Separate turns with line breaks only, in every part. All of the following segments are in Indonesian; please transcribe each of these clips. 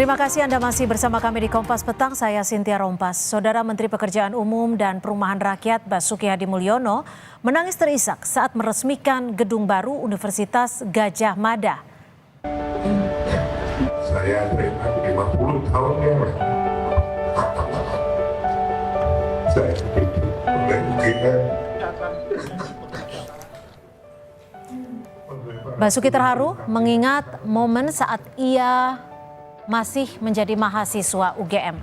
Terima kasih Anda masih bersama kami di Kompas Petang, saya Cynthia Rompas. Saudara Menteri Pekerjaan Umum dan Perumahan Rakyat Basuki Hadimulyono menangis terisak saat meresmikan gedung baru Universitas Gadjah Mada.
Saya terima 50 tahun yang lalu. Saya itu
Basuki terharu mengingat momen saat ia masih menjadi mahasiswa UGM.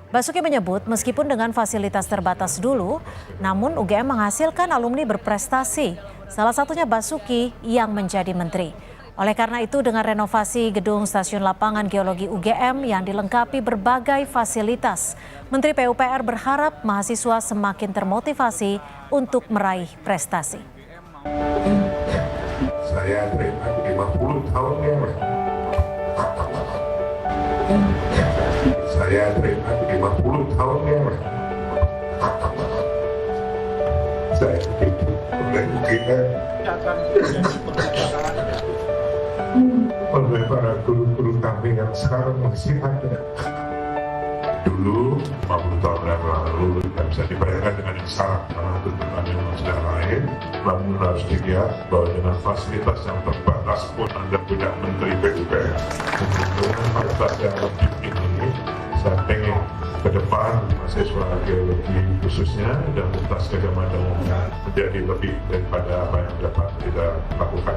Basuki menyebut meskipun dengan fasilitas terbatas dulu, namun UGM menghasilkan alumni berprestasi. Salah satunya Basuki yang menjadi menteri. Oleh karena itu dengan renovasi gedung Stasiun Lapangan Geologi UGM yang dilengkapi berbagai fasilitas, Menteri PUPR berharap mahasiswa semakin termotivasi untuk meraih prestasi.
Saya terima 50 tahun yang lalu. Saya terima 50 tahun yang lalu. Saya itu oleh para guru-guru kami yang sekarang masih ada. Dulu 50 tahun yang lalu tidak bisa dibayangkan dengan yang sekarang karena tuntutannya memang sudah lain. Namun harus dilihat bahwa dengan fasilitas yang terbatas pun Anda punya Menteri PUPR. Dengan fasilitas yang lebih ini, saya ingin ke depan mahasiswa geologi khususnya dan Universitas Gadjah Mada menjadi lebih daripada apa yang dapat kita lakukan.